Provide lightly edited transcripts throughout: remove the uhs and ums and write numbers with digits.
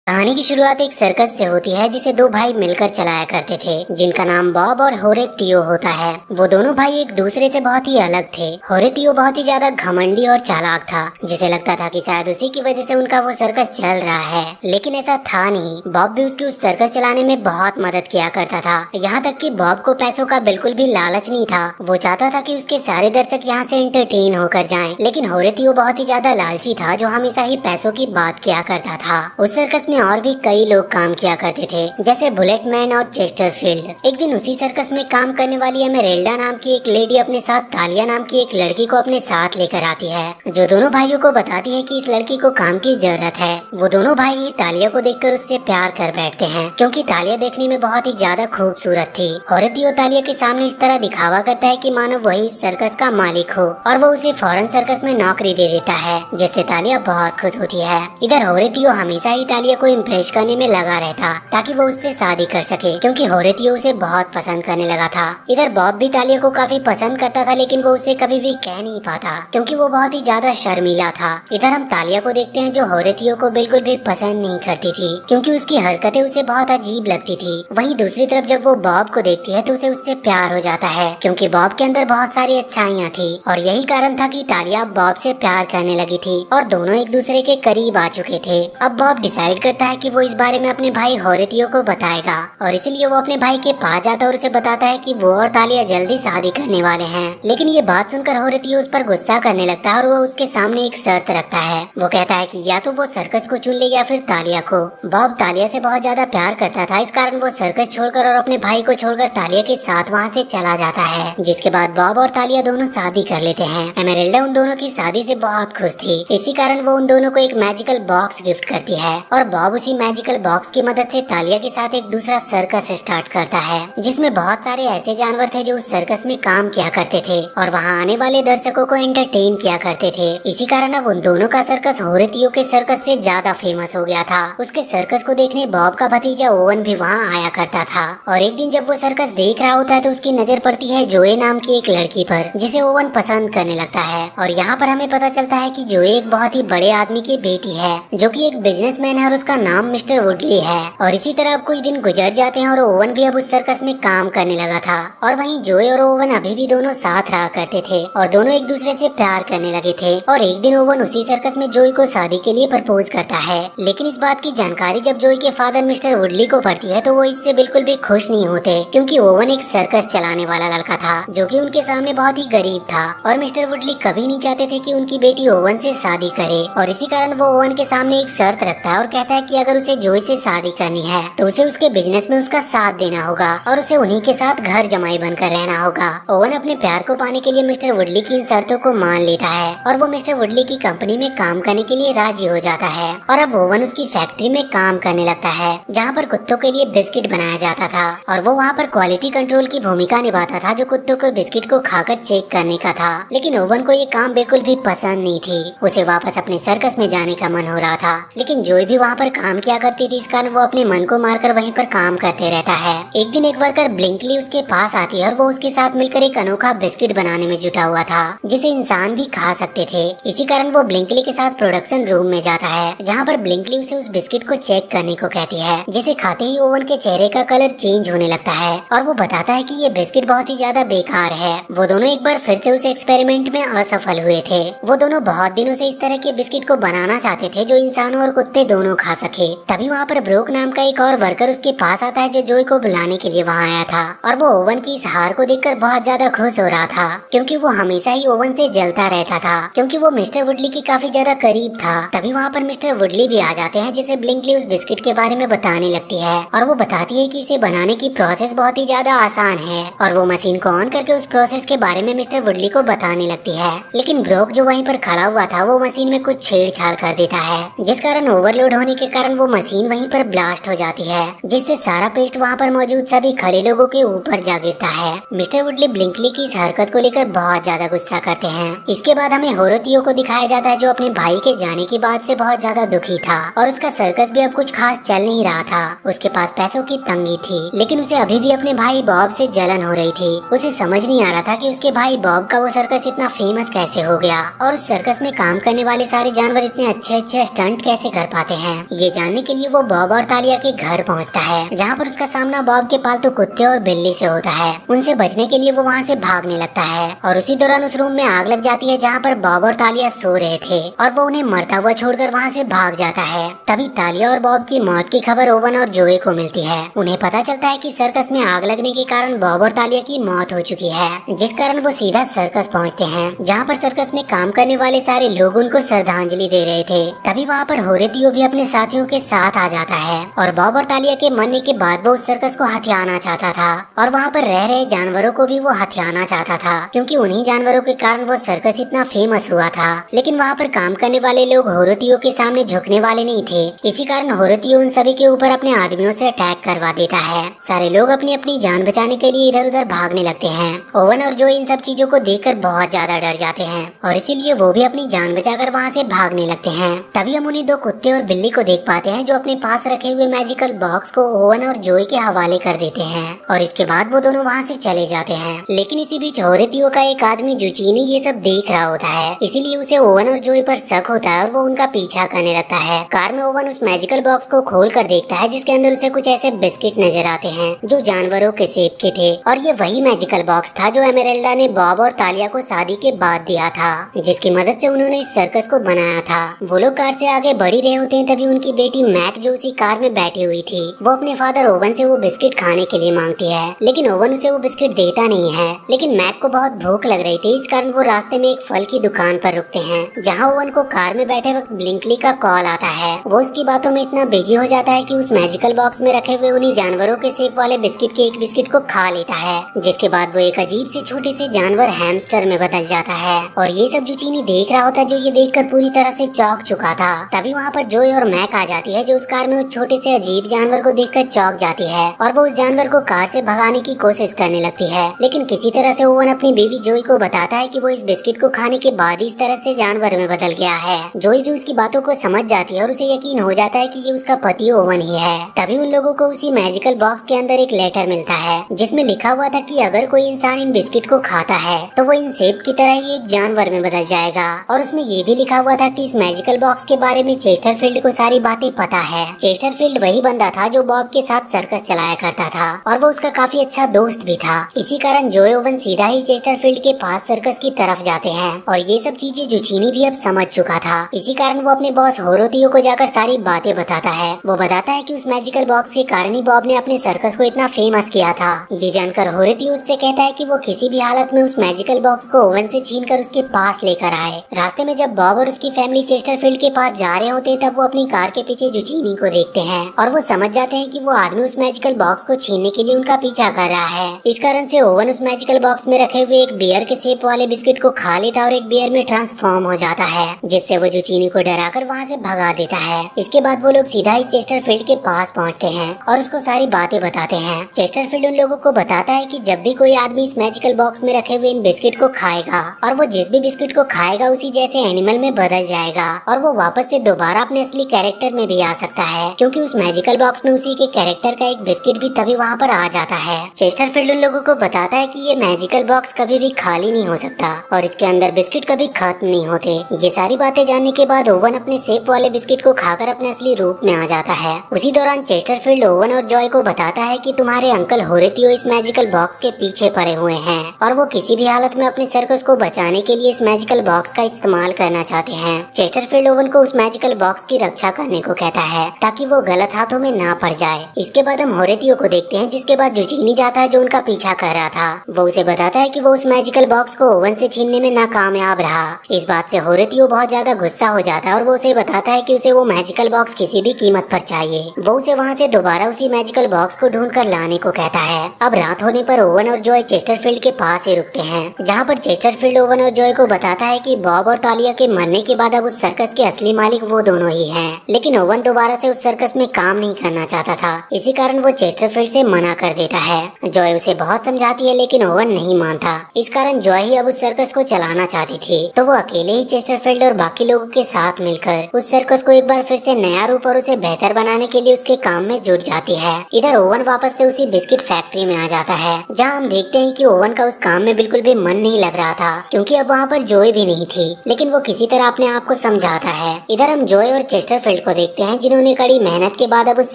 कहानी की शुरुआत एक सर्कस से होती है जिसे दो भाई मिलकर चलाया करते थे, जिनका नाम बॉब और होरेतियो होता है। वो दोनों भाई एक दूसरे से बहुत ही अलग थे। होरेतियो बहुत ही ज्यादा घमंडी और चालाक था, जिसे लगता था कि शायद उसी की वजह से उनका वो सर्कस चल रहा है, लेकिन ऐसा था नहीं। बॉब भी उसकी उस सर्कस चलाने में बहुत मदद किया करता था। यहाँ तक कि बॉब को पैसों का बिल्कुल भी लालच नहीं था। वो चाहता था कि उसके सारे दर्शक यहाँ से एंटरटेन होकर जाएं। लेकिन होरेतियो बहुत ही ज्यादा लालची था, जो हमेशा ही पैसों की बात किया करता था। उस सर्कस में और भी कई लोग काम किया करते थे, जैसे बुलेटमैन और चेस्टरफील्ड। एक दिन उसी सर्कस में काम करने वाली एमेरेल्डा नाम की एक लेडी अपने साथ तालिया नाम की एक लड़की को अपने साथ लेकर आती है, जो दोनों भाइयों को बताती है कि इस लड़की को काम की जरूरत है। वो दोनों भाई ही तालिया को देखकर उससे प्यार कर बैठते हैं, क्योंकि तालिया देखने में बहुत ही ज्यादा खूबसूरत थी। होरेतियो तालिया के सामने इस तरह दिखावा करता है कि मानो वही सर्कस का मालिक हो, और वो उसे फौरन सर्कस में नौकरी दे देता है, जिससे तालिया बहुत खुश होती है। इधर होरेतियो हमेशा ही तालिया को इम्प्रेस करने में लगा रहता, ताकि वो उससे शादी कर सके, क्योंकि होरेतियो उसे बहुत पसंद करने लगा था। इधर बॉब भी तालिया को काफी पसंद करता था, लेकिन वो उसे कभी भी कह नहीं पाता, क्योंकि वो बहुत ही ज्यादा शर्मीला था। इधर हम तालिया को देखते हैं, जो होरेतियो को बिल्कुल भी पसंद नहीं करती थी, क्योंकि उसकी हरकतें उसे बहुत अजीब लगती थी। वहीं दूसरी तरफ जब वो बॉब को देखती है तो उसे उससे प्यार हो जाता है, क्योंकि बॉब के अंदर बहुत सारी अच्छाइयाँ थी, और यही कारण था कि तालिया बॉब से प्यार करने लगी थी, और दोनों एक दूसरे के करीब आ चुके थे। अब बॉब डिसाइड करता है कि वो इस बारे में अपने भाई होरेतियो को बताएगा, और इसलिए वो अपने भाई के पास जाता है और उसे बताता है कि वो और तालिया जल्दी शादी करने वाले हैं। लेकिन ये बात सुनकर होरेतियो उस पर गुस्सा करने लगता है, और वो उसके सामने एक शर्त रखता है। वो कहता है कि या तो वो सर्कस को चुन ले या फिर तालिया को। बॉब तालिया से बहुत ज्यादा प्यार करता था, इस कारण वो सर्कस छोड़कर और अपने भाई को छोड़कर तालिया के साथ वहाँ से चला जाता है, जिसके बाद बॉब और तालिया दोनों शादी कर लेते हैं। एमेरिल्डा उन दोनों की शादी से बहुत खुश थी, इसी कारण वो उन दोनों को एक मैजिकल बॉक्स गिफ्ट करती है, और बॉब उसी मैजिकल बॉक्स की मदद से तालिया के साथ एक दूसरा सर्कस स्टार्ट करता है, जिसमें बहुत सारे ऐसे जानवर थे जो उस सर्कस में काम किया करते थे और वहाँ आने वाले दर्शकों को एंटरटेन किया करते थे। इसी कारण अब उन दोनों का सर्कस होरेतियो के सर्कस से ज्यादा फेमस हो गया था। उसके सर्कस को देखने बॉब का भतीजा ओवन भी वहाँ आया करता था, और एक दिन जब वो सर्कस देख रहा होता है तो उसकी नजर पड़ती है जोए नाम की एक लड़की पर, जिसे ओवन पसंद करने लगता है। और यहाँ पर हमें पता चलता है कि जोए एक बहुत ही बड़े आदमी की बेटी है, जो कि एक बिजनेसमैन है, और उसका नाम मिस्टर वुडली है। और इसी तरह अब कुछ दिन गुजर जाते हैं और ओवन भी अब उस सर्कस में काम करने लगा था, और वहीं जोए और ओवन अभी भी दोनों साथ रहा करते थे, और दोनों एक दूसरे से प्यार करने लगे थे। और एक दिन ओवन उसी सर्कस में जोए को शादी के लिए प्रपोज करता है, लेकिन इस बात की जानकारी जब जोए के फादर मिस्टर वुडली को पड़ती है तो वो इससे बिल्कुल भी खुश नहीं होते, क्योंकि ओवन एक सर्कस चलाने वाला लड़का था, जो कि उनके सामने बहुत ही गरीब था, और मिस्टर वुडली कभी नहीं चाहते थे कि उनकी बेटी ओवन से शादी करे। और इसी कारण वो ओवन के सामने एक शर्त रखता है और कहता है कि अगर उसे जोए से शादी करनी है तो उसे उसके बिजनेस में उसका साथ देना होगा, और उसे उन्हीं के साथ घर जमाई बनकर रहना होगा। ओवन अपने प्यार को पाने के लिए मिस्टर वुडली की इन शर्तों को मान लेता है, और वो मिस्टर वुडली की कंपनी में काम करने के लिए राजी हो जाता है। और अब ओवन उसकी फैक्ट्री में काम करने लगता है, जहाँ पर कुत्तों के लिए बिस्किट बनाया जाता था, और वो वहाँ पर क्वालिटी कंट्रोल की भूमिका निभाता था, जो कुत्तों को बिस्किट को खाकर चेक करने का था। लेकिन ओवन को ये काम बिल्कुल भी पसंद नहीं थी, उसे वापस अपने सर्कस में जाने का मन हो रहा था। लेकिन जोए भी वहाँ पर काम किया करती थी, इस कारण वो अपने मन को मारकर वहीं पर काम करते रहता है। एक दिन एक वर्कर ब्लिंकली उसके पास आती है, और वो उसके साथ मिलकर एक अनोखा बिस्किट बनाने में जुटा हुआ था, जिसे इंसान भी खा सकते थे। इसी कारण वो ब्लिंकली के साथ प्रोडक्शन रूम में जाता है, जहाँ पर ब्लिंकली उसे उस बिस्किट को चेक करने को कहती है, जिसे खाते ही ओवन के चेहरे का कलर चेंज होने लगता है, और वो बताता है कि ये बिस्किट बहुत ही ज्यादा बेकार है। वो दोनों एक बार फिर से उस एक्सपेरिमेंट में असफल हुए थे। वो दोनों बहुत दिनों से इस तरह के बिस्किट को बनाना चाहते थे जो इंसानों और कुत्ते दोनों खा सके। तभी वहाँ पर ब्रोक नाम का एक और वर्कर उसके पास आता है, जो जोए को बुलाने के लिए वहाँ आया था, और वो ओवन की इस हार को देखकर बहुत ज्यादा खुश हो रहा था, क्योंकि वो हमेशा ही ओवन से जलता रहता था, क्योंकि वो मिस्टर वुडली की काफी ज्यादा करीब था। तभी वहाँ पर मिस्टर वुडली भी आ जाते हैं, जिसे ब्लिंकली उस बिस्किट के बारे में बताने लगती है, और वो बताती है कि इसे बनाने की प्रोसेस बहुत ही ज्यादा आसान है, और वो मशीन को ऑन करके उस प्रोसेस के बारे में मिस्टर वुडली को बताने लगती है। लेकिन ब्रोक जो वहीं पर खड़ा हुआ था, वो मशीन में कुछ छेड़छाड़ कर देता है, जिस कारण ओवरलोड होने के कारण वो मशीन वहीं पर ब्लास्ट हो जाती है, जिससे सारा पेस्ट वहाँ पर मौजूद सभी खड़े लोगों के ऊपर जा गिरता है। मिस्टर वुडली ब्लिंकली की इस हरकत को लेकर बहुत ज्यादा गुस्सा करते हैं। इसके बाद हमें होरेतियो को दिखाया जाता है, जो अपने भाई के जाने की बात से बहुत ज्यादा दुखी था, और उसका सर्कस भी अब कुछ खास चल नहीं रहा था। उसके पास पैसों की तंगी थी, लेकिन उसे अभी भी अपने भाई बॉब से जलन हो रही थी। उसे समझ नहीं आ रहा था कि उसके भाई बॉब का वो सर्कस इतना फेमस कैसे हो गया, और उस सर्कस में काम करने वाले सारे जानवर इतने अच्छे अच्छे स्टंट कैसे कर पाते हैं। ये जानने के लिए वो बॉब और तालिया के घर पहुंचता है, जहां पर उसका सामना बॉब के पालतू कुत्ते और बिल्ली से होता है। उनसे बचने के लिए वो वहां से भागने लगता है और उसी दौरान उस रूम में आग लग जाती है जहां पर बॉब और तालिया सो रहे थे और वो उन्हें मरता हुआ छोड़कर वहां से भाग जाता है। तभी तालिया और बॉब की मौत की खबर ओवन और जोए को मिलती है। उन्हें पता चलता है कि सर्कस में आग लगने के कारण बॉब और तालिया की मौत हो चुकी है, जिस कारण वो सीधा सर्कस पहुंचते हैं, जहां पर सर्कस में काम करने वाले सारे लोग उनको श्रद्धांजलि दे रहे थे। तभी वहां पर होरेतियो भी अपने साथियों के साथ आ जाता है और बॉब और तालिया के मरने के बाद वो उस सर्कस को हथियाना चाहता था और वहाँ पर रह रहे जानवरों को भी वो हथियाना चाहता था, क्योंकि उन्हीं जानवरों के कारण वो सर्कस इतना फेमस हुआ था। लेकिन वहाँ पर काम करने वाले लोग होरेतियो के सामने झुकने वाले नहीं थे। इसी कारण होरेतियो उन सभी के ऊपर अपने आदमियों से अटैक करवा देता है। सारे लोग अपनी अपनी जान बचाने के लिए इधर उधर भागने लगते हैं। ओवन और जो इन सब चीजों को देखकर बहुत ज्यादा डर जाते हैं और इसीलिए वो भी अपनी जान बचाकर वहाँ से भागने लगते हैं। तभी हम उन्हीं दो कुत्ते और बिल्ली को देख पाते हैं जो अपने पास रखे हुए मैजिकल बॉक्स को ओवन और जोई के हवाले कर देते हैं और इसके बाद वो दोनों वहाँ से चले जाते हैं। लेकिन इसी बीच होरेतियो का एक आदमी जुचीनी ये सब देख रहा होता है, इसीलिए उसे ओवन और जोई पर शक होता है और वो उनका पीछा करने लगता है। कार में ओवन उस मैजिकल बॉक्स को खोल कर देखता है जिसके अंदर उसे कुछ ऐसे बिस्किट नजर आते हैं जो जानवरों के शेप के थे और ये वही मैजिकल बॉक्स था जो एमेरेल्डा ने बॉब और तालिया को शादी के बाद दिया था, जिसकी मदद से उन्होंने इस सर्कस को बनाया था। वो लोग कार से आगे बढ़ ही रहे होते हैं, तभी उनकी बेटी मैक जो उसी कार में बैठी हुई थी वो अपने फादर ओवन से वो बिस्किट खाने के लिए मांगती है, लेकिन ओवन उसे वो बिस्किट देता नहीं है। लेकिन मैक को बहुत भूख लग रही थी, इस कारण वो रास्ते में एक फल की दुकान पर रुकते हैं, जहाँ ओवन को कार में बैठे वक्त ब्लिंकली का कॉल आता है। वो उसकी बातों में इतना बिजी हो जाता है कि उस मैजिकल बॉक्स में रखे हुए उन्हीं जानवरों के शेप वाले बिस्किट के एक बिस्किट को खा लेता है, जिसके बाद वो एक अजीब से छोटे से जानवर हैमस्टर में बदल जाता है। और ये सब जुचीनी देख रहा होता है, जो ये देखकर पूरी तरह से चौंक चुका था। तभी वहाँ पर जोई और मैक आ जाती है, जो उस कार में उस छोटे से अजीब जानवर को देखकर चौंक जाती है और वो उस जानवर को कार से भगाने की कोशिश करने लगती है। लेकिन किसी तरह से ओवन अपनी बीवी जोई को बताता है कि वो इस बिस्किट को खाने के बाद ही इस तरह से जानवर में बदल गया है। जोई भी उसकी बातों को समझ जाती है और उसे यकीन हो जाता है कि ये उसका पति ओवन ही है। तभी उन लोगों को उसी मैजिकल बॉक्स के अंदर एक लेटर मिलता है जिसमें लिखा हुआ था कि अगर कोई इंसान इन बिस्किट को खाता है तो वो इन सेब की तरह ही एक जानवर में बदल जाएगा। और उसमें ये भी लिखा हुआ था कि इस मैजिकल बॉक्स के बारे में चेस्टरफील्ड को सारी बातें पता है। चेस्टरफील्ड वही बंदा था जो बॉब के साथ सर्कस चलाया करता था और वो उसका काफी अच्छा दोस्त भी था। इसी कारण जोए ओवन सीधा ही चेस्टरफील्ड के पास सर्कस की तरफ जाते हैं और ये सब चीजें जुचीनी भी अब समझ चुका था। इसी कारण वो अपने बॉस होरोतियो को जाकर सारी बातें बताता है। वो बताता है कि उस मैजिकल बॉक्स के कारण ही बॉब ने अपने सर्कस को इतना फेमस किया था। ये जानकर होरोतियो उससे कहता है कि वो किसी भी हालत में उस मैजिकल बॉक्स को ओवन से छीनकर उसके पास लेकर आए। रास्ते में जब बॉब और उसकी फैमिली चेस्टरफील्ड के पास जा रहे होते तब वो अपनी कार के पीछे जुचीनी को देखते हैं और वो समझ जाते हैं कि वो आदमी उस मैजिकल बॉक्स को छीनने के लिए उनका पीछा कर रहा है। इस कारण से ओवन उस मैजिकल बॉक्स में रखे हुए एक बियर के शेप वाले बिस्किट को खा लेता और एक बियर में ट्रांसफॉर्म हो जाता है, जिससे वो जुचीनी को डराकर वहाँ से भगा देता है। इसके बाद वो लोग सीधा ही चेस्टरफील्ड के पास पहुँचते हैं और उसको सारी बातें बताते हैं। चेस्टरफील्ड उन लोगों को बताता है कि जब भी कोई आदमी इस मैजिकल बॉक्स में रखे हुए इन बिस्किट को खाएगा और वो जिस भी बिस्किट को खाएगा उसी जैसे एनिमल में बदल जाएगा और वो वापस से दोबारा अपने असली कैरेक्टर में भी आ सकता है, क्योंकि उस मैजिकल बॉक्स में उसी के कैरेक्टर का एक बिस्किट भी तभी वहाँ पर आ जाता है। चेस्टरफील्ड उन लोगों को बताता है कि ये मैजिकल बॉक्स कभी भी खाली नहीं हो सकता और इसके अंदर बिस्किट कभी खत्म नहीं होते। ये सारी बातें जानने के बाद ओवन अपने शेप वाले बिस्किट को खाकर अपने असली रूप में आ जाता है। उसी दौरान चेस्टरफील्ड ओवन और जॉय को बताता है कि तुम्हारे अंकल होरेतियो इस मैजिकल बॉक्स के पीछे पड़े हुए हैं और वो किसी भी हालत में अपने सर्कस को बचाने के लिए इस मैजिकल बॉक्स का इस्तेमाल करना चाहते हैं। चेस्टरफील्ड ओवन को उस मैजिकल बॉक्स की रक्षा करने को कहता है ताकि वो गलत हाथों में ना पड़ जाए। इसके बाद हम होरेतियो को देखते हैं, जिसके बाद जुचीनी जाता है जो उनका पीछा कर रहा था। वो उसे बताता है कि वो उस मैजिकल बॉक्स को ओवन से छीनने में नाकामयाब रहा। इस बात से होरेतियो बहुत ज्यादा गुस्सा हो जाता है और वो उसे बताता है कि उसे वो मैजिकल बॉक्स किसी भी कीमत पर चाहिए। वो उसे वहाँ से दोबारा उसी मैजिकल बॉक्स को ढूंढ कर लाने को कहता है। अब रात होने पर ओवन और जॉय चेस्टरफील्ड के पास ही रुकते हैं, जहाँ पर चेस्टरफील्ड ओवन और जॉय को बताता है कि बॉब और तालिया के मरने के बाद अब उस सर्कस के असली मालिक वो दोनों ही हैं। लेकिन ओवन दोबारा से उस सर्कस में काम नहीं करना चाहता था, इसी कारण वो चेस्टरफील्ड से मना कर देता है। जॉय उसे बहुत समझाती है लेकिन ओवन नहीं मानता। इस कारण जॉय ही अब उस सर्कस को चलाना चाहती थी, तो वो अकेले ही चेस्टरफील्ड और बाकी लोगों के साथ मिलकर उस सर्कस को एक बार फिर से नया रूप और उसे बेहतर बनाने के लिए उसके काम में जुट जाती है। इधर ओवन वापस से उसी बिस्किट फैक्ट्री में आ जाता है, जहाँ हम देखते हैं कि ओवन का उस काम में बिल्कुल भी मन नहीं लग रहा था, क्योंकि अब वहाँ पर जॉय भी नहीं थी। लेकिन वो किसी तरह अपने आप को समझाता है। इधर हम जॉय और चेस्टरफील्ड को देखते हैं जिन्होंने कड़ी मेहनत के बाद अब उस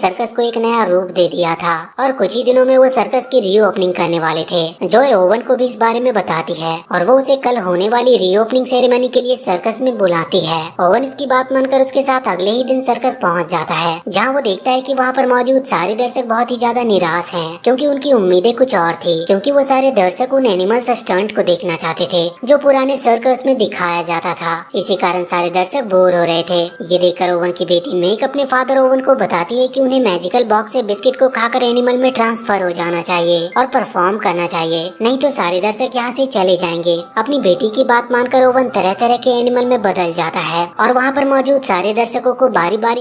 सर्कस को एक नया रूप दे दिया था और कुछ ही दिनों में वो सर्कस की रीओपनिंग करने वाले थे। जॉय ओवन को भी इस बारे में बताती है और वो उसे कल होने वाली रीओपनिंग सेरेमनी के लिए सर्कस में बुलाती है। ओवन इसकी बात मानकर उसके साथ अगले ही दिन सर्कस पहुंच जाता है, जहां वो देखता है कि वहां पर मौजूद सारे दर्शक बहुत ही ज्यादा निराश हैं, क्योंकि उनकी उम्मीदें कुछ और थी। क्योंकि वो सारे दर्शक उन एनिमल्स स्टंट को देखना चाहते थे जो पुराने सर्कस में दिखाया जाता था। इसी कारण सारे दर्शक बोर हो रहे थे। ये देखकर ओवन की बेटी मेक अपने फादर ओवन को बताती है कि उन्हें मैजिकल बॉक्स से बिस्किट को खाकर एनिमल में ट्रांसफर हो जाना चाहिए और परफॉर्म करना चाहिए, नहीं तो सारे दर्शक यहाँ से चले जाएंगे। अपनी बेटी की बात मानकर ओवन तरह तरह के एनिमल में बदल जाता है और वहाँ पर मौजूद सारे दर्शकों को बारी बारी